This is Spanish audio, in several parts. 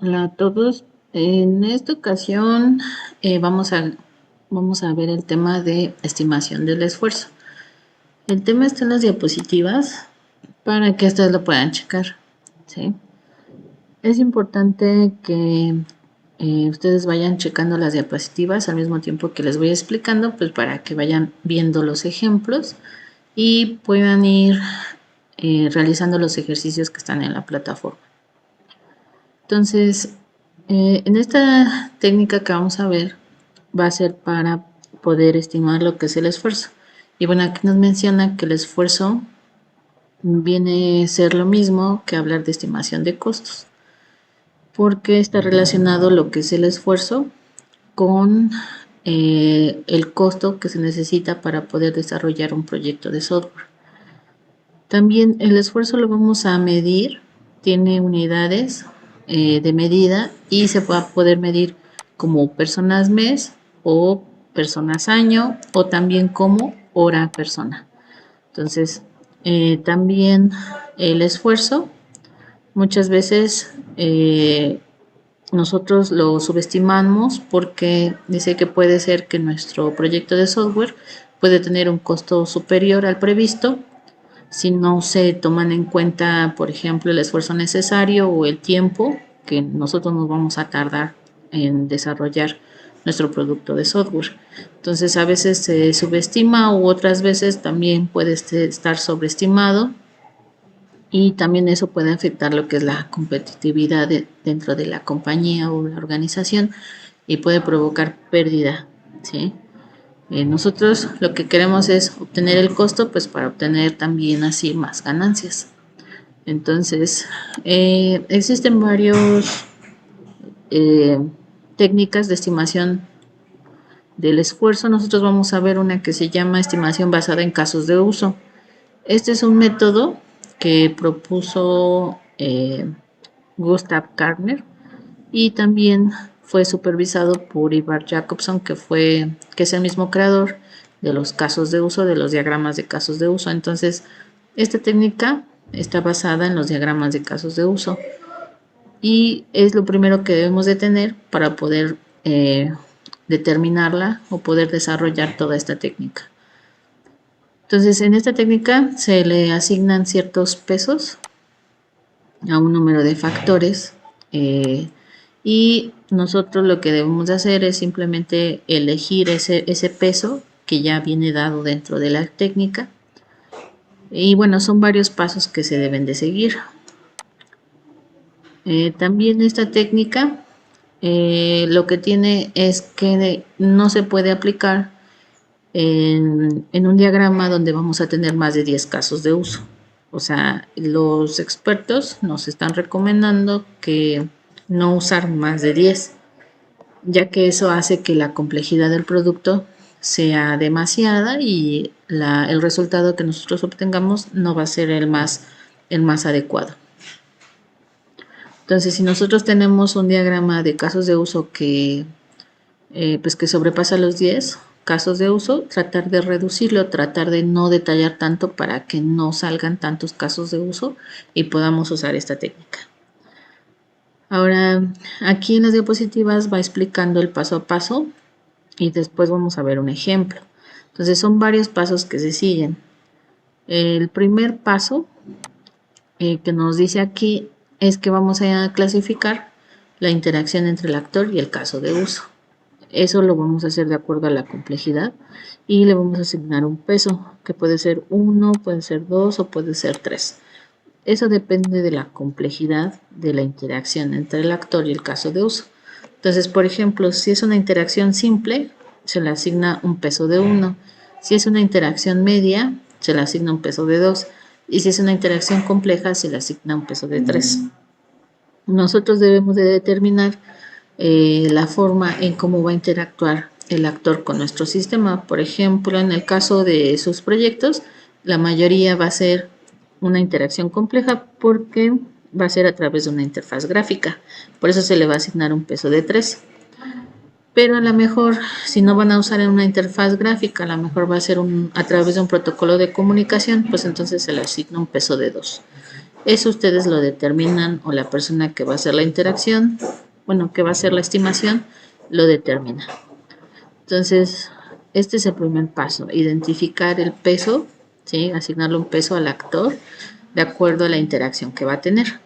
Hola a todos. En esta ocasión vamos a ver el tema de estimación del esfuerzo. El tema está en las diapositivas para que ustedes lo puedan checar, ¿sí? Es importante que ustedes vayan checando las diapositivas al mismo tiempo que les voy explicando, pues para que vayan viendo los ejemplos y puedan ir realizando los ejercicios que están en la plataforma. Entonces, en esta técnica que vamos a ver va a ser para poder estimar lo que es el esfuerzo. Y bueno, aquí nos menciona que el esfuerzo viene a ser lo mismo que hablar de estimación de costos, porque está relacionado lo que es el esfuerzo con el costo que se necesita para poder desarrollar un proyecto de software. También el esfuerzo lo vamos a medir, tiene unidades de medida y se va a poder medir como personas mes o personas año o también como hora persona. Entonces, también el esfuerzo, muchas veces nosotros lo subestimamos porque dice que puede ser que nuestro proyecto de software puede tener un costo superior al previsto si no se toman en cuenta, por ejemplo, el esfuerzo necesario o el tiempo que nosotros nos vamos a tardar en desarrollar nuestro producto de software. Entonces, a veces se subestima u otras veces también puede estar sobreestimado y también eso puede afectar lo que es la competitividad dentro de la compañía o la organización y puede provocar pérdida, ¿sí? Nosotros lo que queremos es obtener el costo, pues para obtener también así más ganancias. Entonces, existen varios técnicas de estimación del esfuerzo. Nosotros vamos a ver una que se llama estimación basada en casos de uso. Este es un método que propuso Gustav Gartner y también fue supervisado por Ivar Jacobson, que es el mismo creador de los casos de uso, de los diagramas de casos de uso. Entonces, esta técnica está basada en los diagramas de casos de uso y es lo primero que debemos de tener para poder determinarla o poder desarrollar toda esta técnica. Entonces, en esta técnica se le asignan ciertos pesos a un número de factores y nosotros lo que debemos de hacer es simplemente elegir ese peso que ya viene dado dentro de la técnica y bueno, son varios pasos que se deben de seguir. También esta técnica lo que tiene es que no se puede aplicar en un diagrama donde vamos a tener más de 10 casos de uso. O sea, los expertos nos están recomendando que no usar más de 10, ya que eso hace que la complejidad del producto sea demasiada y el resultado que nosotros obtengamos no va a ser el más adecuado. Entonces, si nosotros tenemos un diagrama de casos de uso pues que sobrepasa los 10 casos de uso, tratar de reducirlo, tratar de no detallar tanto para que no salgan tantos casos de uso y podamos usar esta técnica. Ahora, aquí en las diapositivas va explicando el paso a paso y después vamos a ver un ejemplo. Entonces, son varios pasos que se siguen. El primer paso que nos dice aquí es que vamos a clasificar la interacción entre el actor y el caso de uso. Eso lo vamos a hacer de acuerdo a la complejidad y le vamos a asignar un peso, que puede ser 1, puede ser 2 o puede ser 3. Eso depende de la complejidad de la interacción entre el actor y el caso de uso. Entonces, por ejemplo, si es una interacción simple, se le asigna un peso de 1. Si es una interacción media, se le asigna un peso de 2. Y si es una interacción compleja, se le asigna un peso de 3. Nosotros debemos de determinar la forma en cómo va a interactuar el actor con nuestro sistema. Por ejemplo, en el caso de sus proyectos, la mayoría va a ser una interacción compleja porque va a ser a través de una interfaz gráfica. Por eso se le va a asignar un peso de 3. Pero a lo mejor, si no van a usar en una interfaz gráfica, a lo mejor va a ser a través de un protocolo de comunicación, pues entonces se le asigna un peso de 2. Eso ustedes lo determinan o la persona que va a hacer la interacción, bueno, que va a hacer la estimación, lo determina. Entonces, este es el primer paso, identificar el peso, ¿sí? Asignarle un peso al actor de acuerdo a la interacción que va a tener.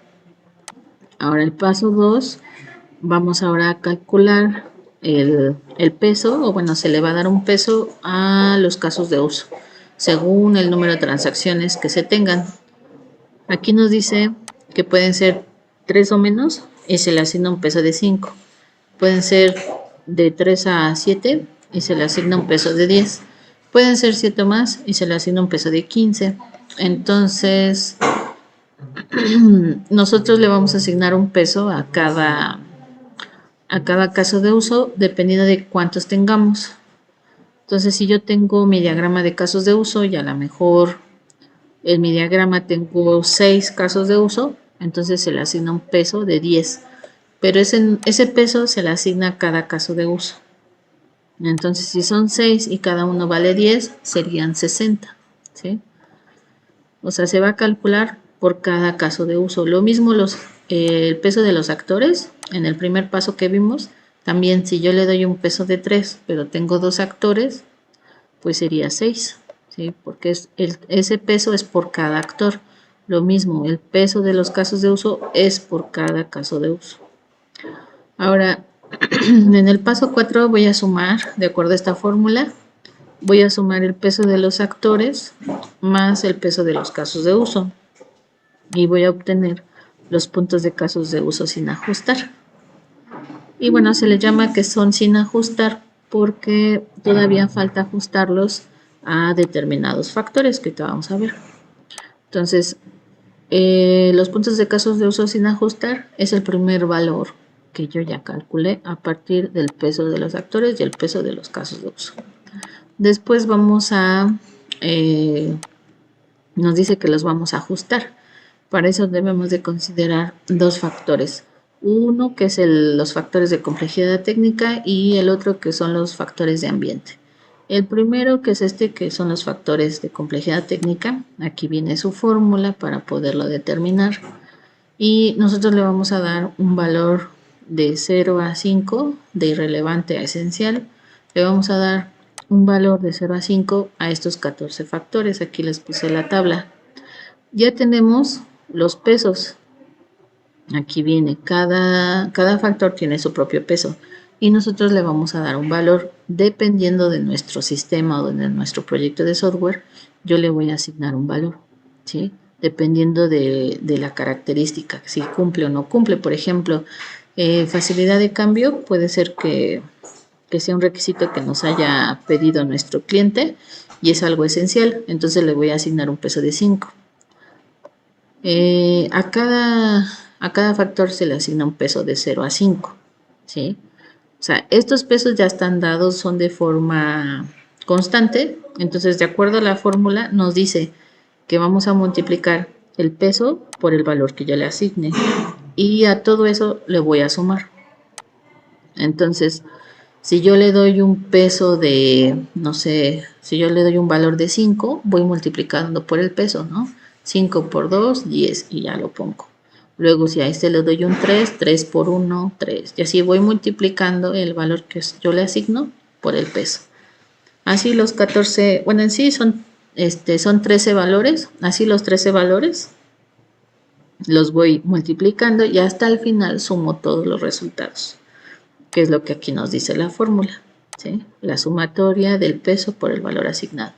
Ahora el paso 2, vamos ahora a calcular el peso, o bueno, se le va a dar un peso a los casos de uso, según el número de transacciones que se tengan. Aquí nos dice que pueden ser 3 o menos y se le asigna un peso de 5. Pueden ser de 3 a 7 y se le asigna un peso de 10. Pueden ser 7 más y se le asigna un peso de 15. Entonces, nosotros le vamos a asignar un peso a cada caso de uso dependiendo de cuántos tengamos. Entonces, si yo tengo mi diagrama de casos de uso y a lo mejor en mi diagrama tengo 6 casos de uso, entonces se le asigna un peso de 10. Pero ese peso se le asigna a cada caso de uso. Entonces, si son 6 y cada uno vale 10, serían 60, ¿sí? O sea, se va a calcular por cada caso de uso. Lo mismo el peso de los actores, en el primer paso que vimos, también si yo le doy un peso de 3, pero tengo 2 actores, pues sería 6, ¿sí? Porque ese peso es por cada actor. Lo mismo, el peso de los casos de uso es por cada caso de uso. Ahora, en el paso 4 voy a sumar, de acuerdo a esta fórmula, voy a sumar el peso de los actores más el peso de los casos de uso y voy a obtener los puntos de casos de uso sin ajustar. Y bueno, se le llama que son sin ajustar porque todavía falta ajustarlos a determinados factores que ahorita vamos a ver. Entonces, los puntos de casos de uso sin ajustar es el primer valor que yo ya calculé a partir del peso de los actores y el peso de los casos de uso. Después vamos nos dice que los vamos a ajustar. Para eso debemos de considerar dos factores. Uno que es los factores de complejidad técnica y el otro que son los factores de ambiente. El primero que es que son los factores de complejidad técnica. Aquí viene su fórmula para poderlo determinar. Y nosotros le vamos a dar un valor de 0 a 5, de irrelevante a esencial. Le vamos a dar un valor de 0 a 5 a estos 14 factores. Aquí les puse la tabla. Ya tenemos los pesos. Aquí viene, cada factor tiene su propio peso y nosotros le vamos a dar un valor dependiendo de nuestro sistema o de nuestro proyecto de software. Yo le voy a asignar un valor, ¿sí? Dependiendo de la característica, si cumple o no cumple. Por ejemplo, facilidad de cambio puede ser que sea un requisito que nos haya pedido nuestro cliente y es algo esencial, entonces le voy a asignar un peso de 5. A cada factor se le asigna un peso de 0 a 5, ¿sí? O sea, estos pesos ya están dados, son de forma constante, entonces de acuerdo a la fórmula nos dice que vamos a multiplicar el peso por el valor que yo le asigne y a todo eso le voy a sumar. Entonces, si yo le doy un peso de, no sé, si yo le doy un valor de 5, voy multiplicando por el peso, ¿no? 5 por 2, 10 y ya lo pongo. Luego si a este le doy un 3, 3 por 1, 3. Y así voy multiplicando el valor que yo le asigno por el peso. Así los 14, bueno en sí son 13 valores, así los 13 valores los voy multiplicando y hasta el final sumo todos los resultados, que es lo que aquí nos dice la fórmula, ¿sí? La sumatoria del peso por el valor asignado.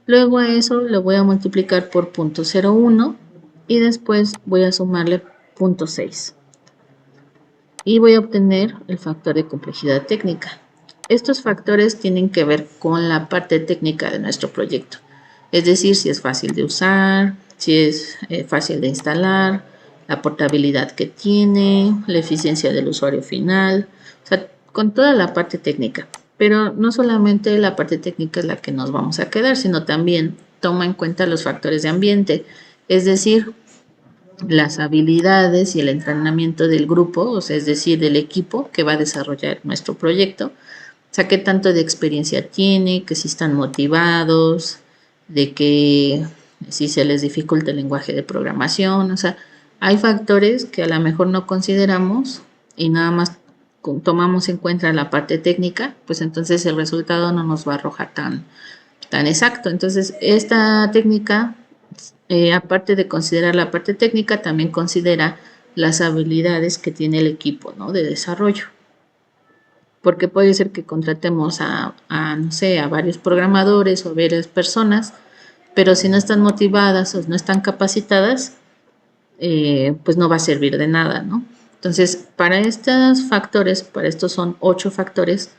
Luego a eso lo voy a multiplicar por 0.01 y después voy a sumarle 0.6 y voy a obtener el factor de complejidad técnica. Estos factores tienen que ver con la parte técnica de nuestro proyecto, es decir, si es fácil de usar, si es fácil de instalar, la portabilidad que tiene, la eficiencia del usuario final, o sea, con toda la parte técnica. Pero no solamente la parte técnica es la que nos vamos a quedar, sino también toma en cuenta los factores de ambiente, es decir, las habilidades y el entrenamiento del grupo, o sea, es decir, del equipo que va a desarrollar nuestro proyecto. O sea, qué tanto de experiencia tiene, que si están motivados, de que si se les dificulta el lenguaje de programación, o sea, hay factores que a lo mejor no consideramos y nada más tomamos en cuenta la parte técnica, pues entonces el resultado no nos va a arrojar tan exacto. Entonces, esta técnica, aparte de considerar la parte técnica, también considera las habilidades que tiene el equipo, ¿no?, de desarrollo. Porque puede ser que contratemos no sé, a varios programadores o a varias personas, pero si no están motivadas o no están capacitadas, pues no va a servir de nada, ¿no? Entonces, para estos factores, para estos son 8 factores,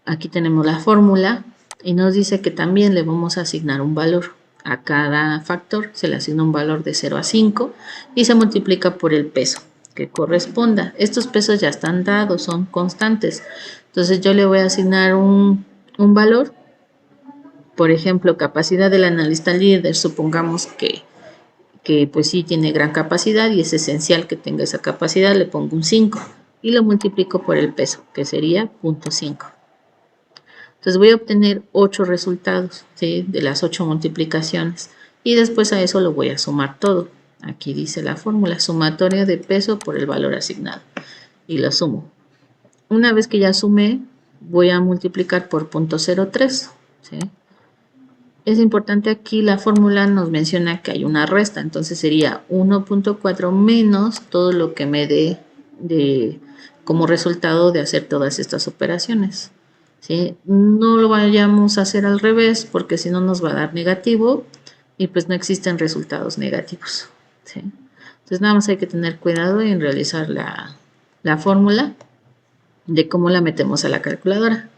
aquí tenemos la fórmula y nos dice que también le vamos a asignar un valor. A cada factor se le asigna un valor de 0 a 5 y se multiplica por el peso que corresponda. Estos pesos ya están dados, son constantes. Entonces yo le voy a asignar un valor. Por ejemplo, capacidad del analista líder, supongamos que pues sí tiene gran capacidad y es esencial que tenga esa capacidad, le pongo un 5 y lo multiplico por el peso, que sería 0.5. Entonces voy a obtener 8 resultados, ¿sí?, de las 8 multiplicaciones y después a eso lo voy a sumar todo. Aquí dice la fórmula, sumatoria de peso por el valor asignado y lo sumo. Una vez que ya sumé, voy a multiplicar por 0.03, ¿sí? Es importante aquí, la fórmula nos menciona que hay una resta, entonces sería 1.4 menos todo lo que me dé como resultado de hacer todas estas operaciones, ¿sí? No lo vayamos a hacer al revés porque si no nos va a dar negativo y pues no existen resultados negativos, ¿sí? Entonces nada más hay que tener cuidado en realizar la fórmula de cómo la metemos a la calculadora.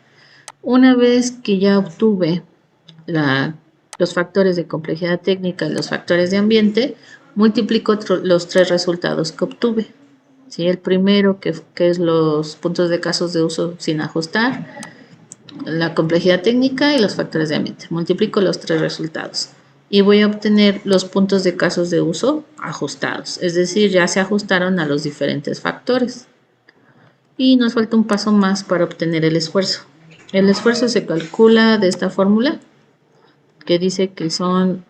Una vez que ya obtuve los factores de complejidad técnica y los factores de ambiente, multiplico los 3 resultados que obtuve. ¿Sí? El primero, que es los puntos de casos de uso sin ajustar, la complejidad técnica y los factores de ambiente. Multiplico los 3 resultados y voy a obtener los puntos de casos de uso ajustados, es decir, ya se ajustaron a los diferentes factores. Y nos falta un paso más para obtener el esfuerzo. El esfuerzo se calcula de esta fórmula que dice que son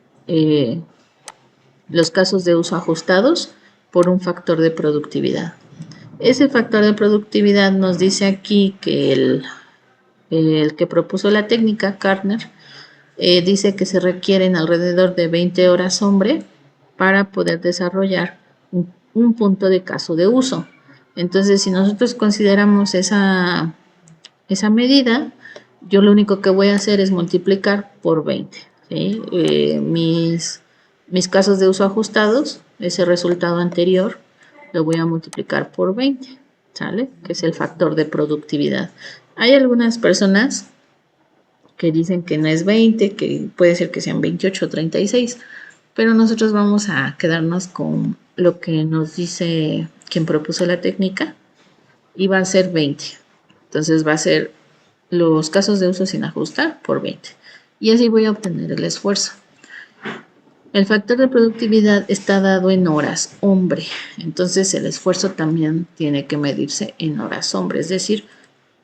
los casos de uso ajustados por un factor de productividad. Ese factor de productividad nos dice aquí que el que propuso la técnica, Kartner, dice que se requieren alrededor de 20 horas hombre para poder desarrollar un punto de caso de uso. Entonces, si nosotros consideramos esa medida, yo lo único que voy a hacer es multiplicar por 20. ¿Sí? Mis casos de uso ajustados, ese resultado anterior, lo voy a multiplicar por 20, ¿sale? Que es el factor de productividad. Hay algunas personas que dicen que no es 20, que puede ser que sean 28 o 36, pero nosotros vamos a quedarnos con lo que nos dice quien propuso la técnica y va a ser 20. Entonces va a ser los casos de uso sin ajustar por 20. Y así voy a obtener el esfuerzo. El factor de productividad está dado en horas hombre, entonces el esfuerzo también tiene que medirse en horas hombre, es decir,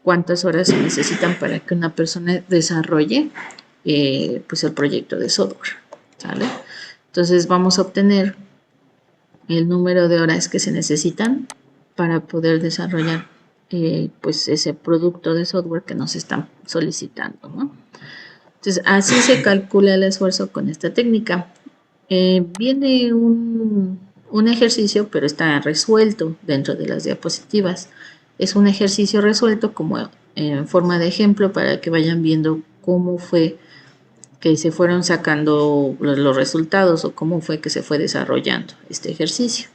cuántas horas se necesitan para que una persona desarrolle pues el proyecto de software, ¿sale? Entonces vamos a obtener el número de horas que se necesitan para poder desarrollar pues ese producto de software que nos están solicitando, ¿no? Entonces así se calcula el esfuerzo con esta técnica. Viene un ejercicio, pero está resuelto dentro de las diapositivas. Es un ejercicio resuelto como en forma de ejemplo para que vayan viendo cómo fue que se fueron sacando los resultados o cómo fue que se fue desarrollando este ejercicio.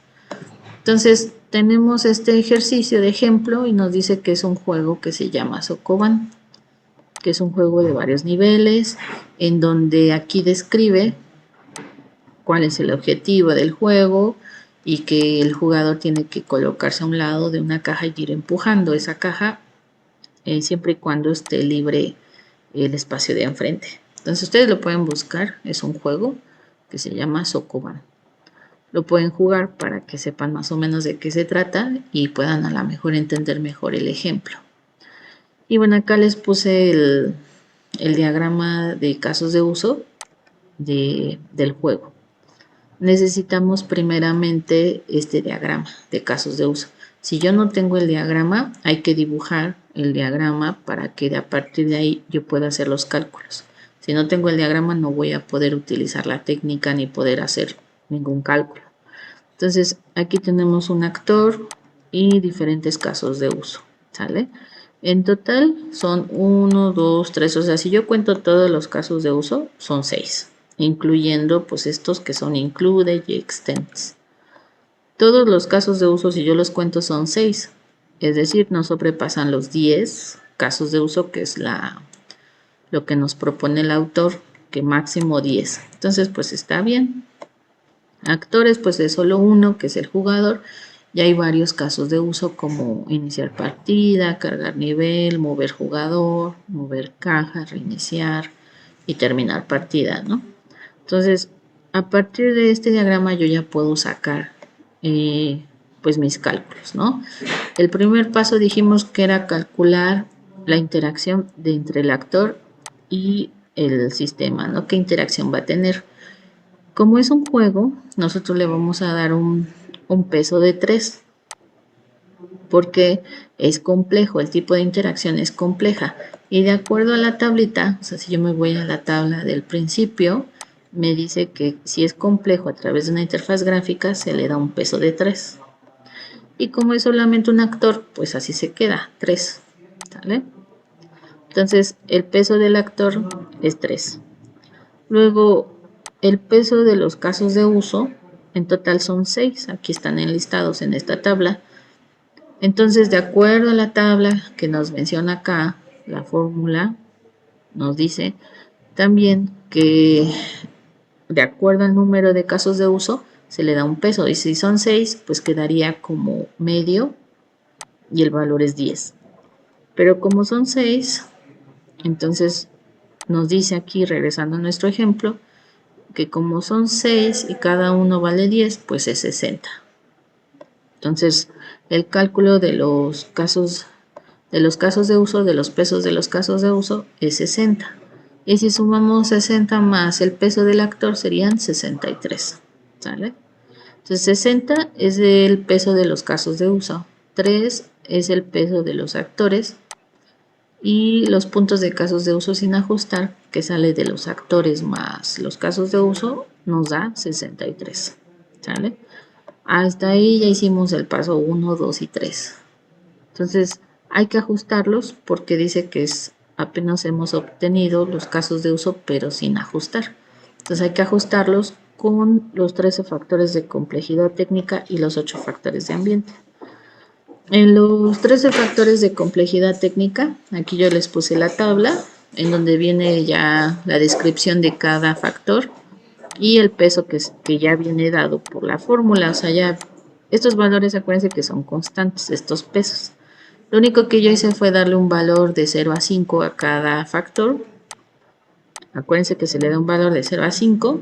Entonces tenemos este ejercicio de ejemplo y nos dice que es un juego que se llama Sokoban, que es un juego de varios niveles, en donde aquí describe cuál es el objetivo del juego y que el jugador tiene que colocarse a un lado de una caja y ir empujando esa caja siempre y cuando esté libre el espacio de enfrente. Entonces ustedes lo pueden buscar, es un juego que se llama Sokoban. Lo pueden jugar para que sepan más o menos de qué se trata y puedan a lo mejor entender mejor el ejemplo. Y bueno, acá les puse el diagrama de casos de uso del juego. Necesitamos primeramente este diagrama de casos de uso. Si yo no tengo el diagrama, hay que dibujar el diagrama para que a partir de ahí yo pueda hacer los cálculos. Si no tengo el diagrama, no voy a poder utilizar la técnica ni poder hacer ningún cálculo. Entonces, aquí tenemos un actor y diferentes casos de uso, ¿sale? En total son 1, 2, 3, o sea, si yo cuento todos los casos de uso, son 6, incluyendo pues estos que son include y extends. Todos los casos de uso, si yo los cuento, son 6, es decir, no sobrepasan los 10 casos de uso, que es lo que nos propone el autor, que máximo 10. Entonces, pues está bien. Actores, pues es solo uno, que es el jugador. Ya hay varios casos de uso como iniciar partida, cargar nivel, mover jugador, mover caja, reiniciar y terminar partida, ¿no? Entonces, a partir de este diagrama yo ya puedo sacar pues mis cálculos, ¿no? El primer paso dijimos que era calcular la interacción entre el actor y el sistema, ¿no? ¿Qué interacción va a tener? Como es un juego, nosotros le vamos a dar un peso de 3, porque es complejo, el tipo de interacción es compleja. Y de acuerdo a la tablita, o sea, si yo me voy a la tabla del principio, me dice que si es complejo a través de una interfaz gráfica, se le da un peso de 3. Y como es solamente un actor, pues así se queda, 3. ¿Sale? Entonces, el peso del actor es 3. Luego, el peso de los casos de uso, en total son 6. Aquí están enlistados en esta tabla. Entonces, de acuerdo a la tabla que nos menciona acá, la fórmula nos dice también que de acuerdo al número de casos de uso, se le da un peso. Y si son 6, pues quedaría como medio y el valor es 10. Pero como son 6, entonces nos dice aquí, regresando a nuestro ejemplo, que como son 6 y cada uno vale 10, pues es 60. Entonces, el cálculo de los casos de uso, de los pesos de los casos de uso, es 60. Y si sumamos 60 más el peso del actor, serían 63. ¿Sale? Entonces, 60 es el peso de los casos de uso, 3 es el peso de los actores, y los puntos de casos de uso sin ajustar, que sale de los actores más los casos de uso, nos da 63. ¿Sale? Hasta ahí ya hicimos el paso 1, 2 y 3. Entonces hay que ajustarlos porque dice que apenas hemos obtenido los casos de uso pero sin ajustar. Entonces hay que ajustarlos con los 13 factores de complejidad técnica y los 8 factores de ambiente. En los 13 factores de complejidad técnica, aquí yo les puse la tabla en donde viene ya la descripción de cada factor y el peso que ya viene dado por la fórmula. O sea, ya estos valores, acuérdense que son constantes, estos pesos. Lo único que yo hice fue darle un valor de 0 a 5 a cada factor. Acuérdense que se le da un valor de 0 a 5.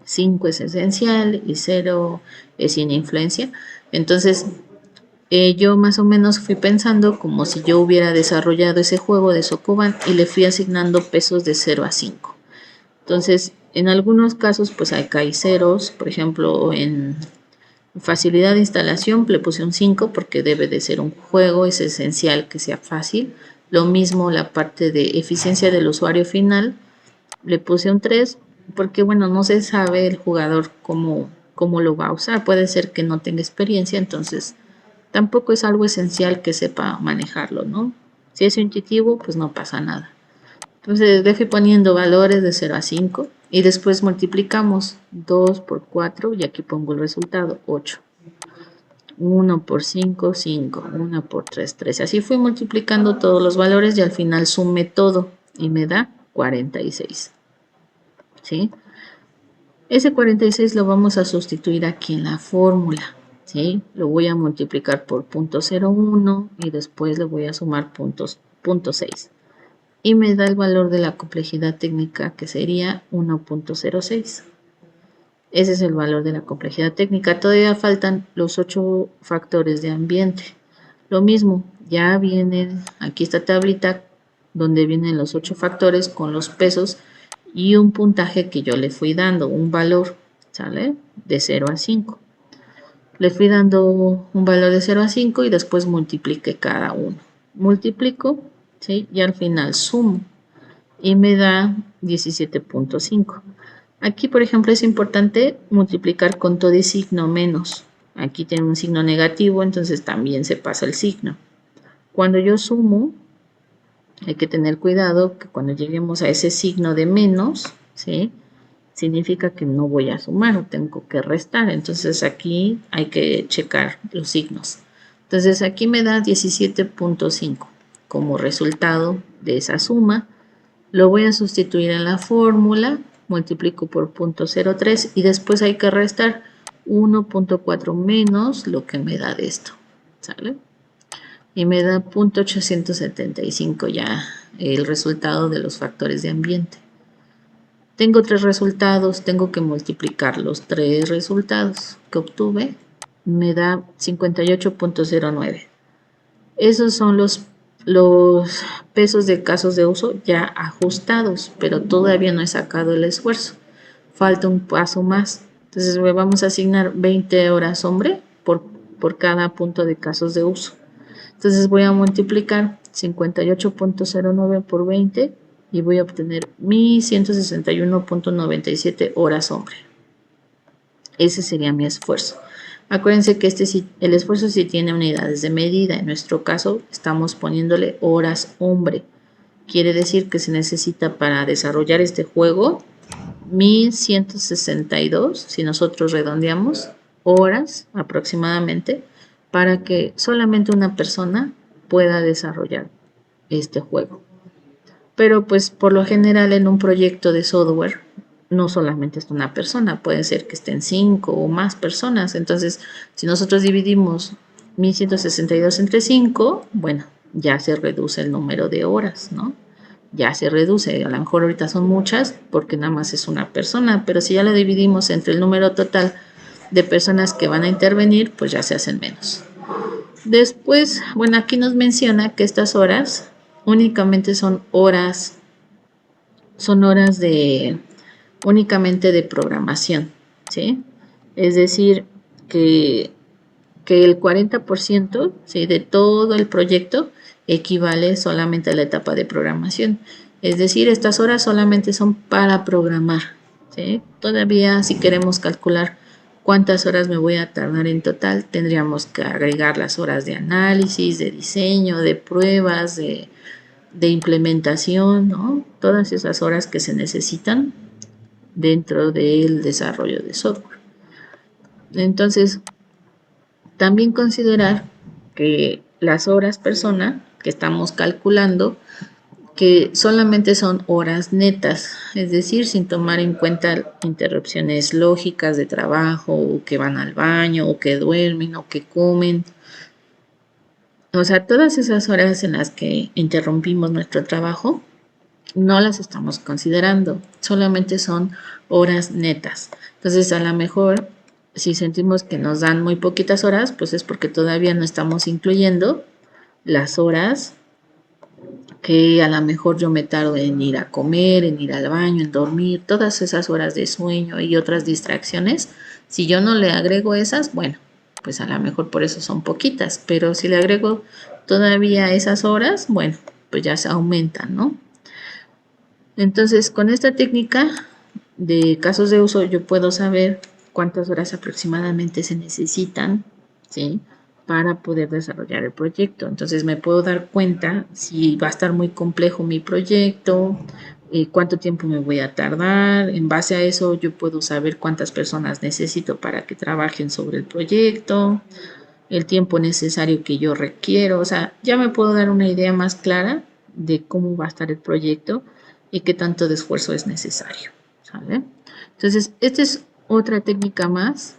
5 es esencial y 0 es sin influencia. Entonces, yo más o menos fui pensando como si yo hubiera desarrollado ese juego de Sokoban y le fui asignando pesos de 0 a 5. Entonces, en algunos casos, pues acá hay ceros. Por ejemplo, en facilidad de instalación le puse un 5 porque debe de ser un juego, es esencial que sea fácil. Lo mismo la parte de eficiencia del usuario final, le puse un 3 porque bueno, no se sabe el jugador cómo lo va a usar. Puede ser que no tenga experiencia, entonces tampoco es algo esencial que sepa manejarlo, ¿no? Si es intuitivo, pues no pasa nada. Entonces le fui poniendo valores de 0 a 5 y después multiplicamos 2 por 4 y aquí pongo el resultado, 8. 1 por 5, 5. 1 por 3, 3. Así fui multiplicando todos los valores y al final sumé todo y me da 46. ¿Sí? Ese 46 lo vamos a sustituir aquí en la fórmula. ¿Sí? Lo voy a multiplicar por 0.01 y después le voy a sumar 0.6. Y me da el valor de la complejidad técnica, que sería 1.06. Ese es el valor de la complejidad técnica. Todavía faltan los 8 factores de ambiente. Lo mismo, ya vienen aquí esta tablita donde vienen los 8 factores con los pesos y un puntaje que yo le fui dando, un valor, ¿sale? De 0 a 5. Le fui dando un valor de 0 a 5 y después multipliqué cada uno. Multiplico, ¿sí? Y al final sumo y me da 17.5. Aquí, por ejemplo, es importante multiplicar con todo y signo menos. Aquí tiene un signo negativo, entonces también se pasa el signo. Cuando yo sumo, hay que tener cuidado que cuando lleguemos a ese signo de menos, ¿sí? Significa que no voy a sumar o tengo que restar. Entonces aquí hay que checar los signos. Entonces aquí me da 17.5 como resultado de esa suma. Lo voy a sustituir en la fórmula, multiplico por 0.03 y después hay que restar 1.4 menos lo que me da de esto, ¿sale? Y me da 0.875 ya el resultado de los factores de ambiente. Tengo tres resultados, tengo que multiplicar los tres resultados que obtuve, me da 58.09. Esos son los pesos de casos de uso ya ajustados, pero todavía no he sacado el esfuerzo. Falta un paso más. Entonces vamos a asignar 20 horas hombre por cada punto de casos de uso. Entonces voy a multiplicar 58.09 por 20 y voy a obtener 1161.97 horas hombre. Ese sería mi esfuerzo. Acuérdense que el esfuerzo sí tiene unidades de medida. En nuestro caso estamos poniéndole horas hombre. Quiere decir que se necesita para desarrollar este juego 1162, si nosotros redondeamos, horas aproximadamente, para que solamente una persona pueda desarrollar este juego. Pero pues por lo general en un proyecto de software no solamente es una persona, puede ser que estén 5 o más personas. Entonces, si nosotros dividimos 1162 entre 5, bueno, ya se reduce el número de horas, ¿no? Ya se reduce, a lo mejor ahorita son muchas porque nada más es una persona, pero si ya lo dividimos entre el número total de personas que van a intervenir, pues ya se hacen menos. Después, bueno, aquí nos menciona que estas horas únicamente son horas únicamente de programación, ¿sí? Es decir, que el 40%, ¿sí?, de todo el proyecto equivale solamente a la etapa de programación. Es decir, estas horas solamente son para programar, ¿sí? Todavía si queremos calcular cuántas horas me voy a tardar en total, tendríamos que agregar las horas de análisis, de diseño, de pruebas, de implementación, ¿no? Todas esas horas que se necesitan dentro del desarrollo de software. Entonces, también considerar que las horas persona que estamos calculando, que solamente son horas netas, es decir, sin tomar en cuenta interrupciones lógicas de trabajo, o que van al baño, o que duermen, o que comen. O sea, todas esas horas en las que interrumpimos nuestro trabajo, no las estamos considerando, solamente son horas netas. Entonces, a lo mejor, si sentimos que nos dan muy poquitas horas, pues es porque todavía no estamos incluyendo las horas que a lo mejor yo me tardo en ir a comer, en ir al baño, en dormir, todas esas horas de sueño y otras distracciones. Si yo no le agrego esas, bueno, pues a lo mejor por eso son poquitas, pero si le agrego todavía esas horas, bueno, pues ya se aumentan, ¿no? Entonces, con esta técnica de casos de uso, yo puedo saber cuántas horas aproximadamente se necesitan, ¿sí?, para poder desarrollar el proyecto. Entonces, me puedo dar cuenta si va a estar muy complejo mi proyecto, cuánto tiempo me voy a tardar. En base a eso, yo puedo saber cuántas personas necesito para que trabajen sobre el proyecto, el tiempo necesario que yo requiero. O sea, ya me puedo dar una idea más clara de cómo va a estar el proyecto y qué tanto de esfuerzo es necesario, ¿sale? Entonces, esta es otra técnica más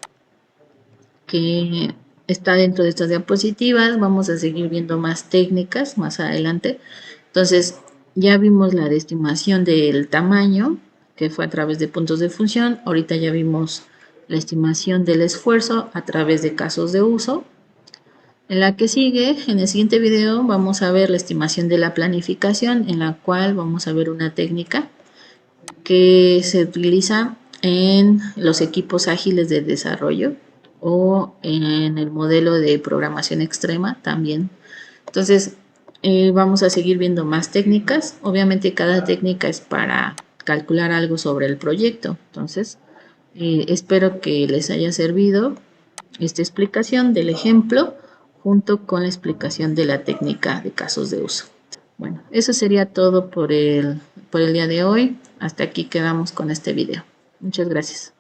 que está dentro de estas diapositivas. Vamos a seguir viendo más técnicas más adelante. Entonces, ya vimos la de estimación del tamaño, que fue a través de puntos de función. Ahorita ya vimos la estimación del esfuerzo a través de casos de uso. En la que sigue, en el siguiente video, vamos a ver la estimación de la planificación, en la cual vamos a ver una técnica que se utiliza en los equipos ágiles de desarrollo o en el modelo de programación extrema también. Entonces, vamos a seguir viendo más técnicas. Obviamente cada técnica es para calcular algo sobre el proyecto. Entonces, espero que les haya servido esta explicación del ejemplo junto con la explicación de la técnica de casos de uso. Bueno, eso sería todo por el día de hoy. Hasta aquí quedamos con este video. Muchas gracias.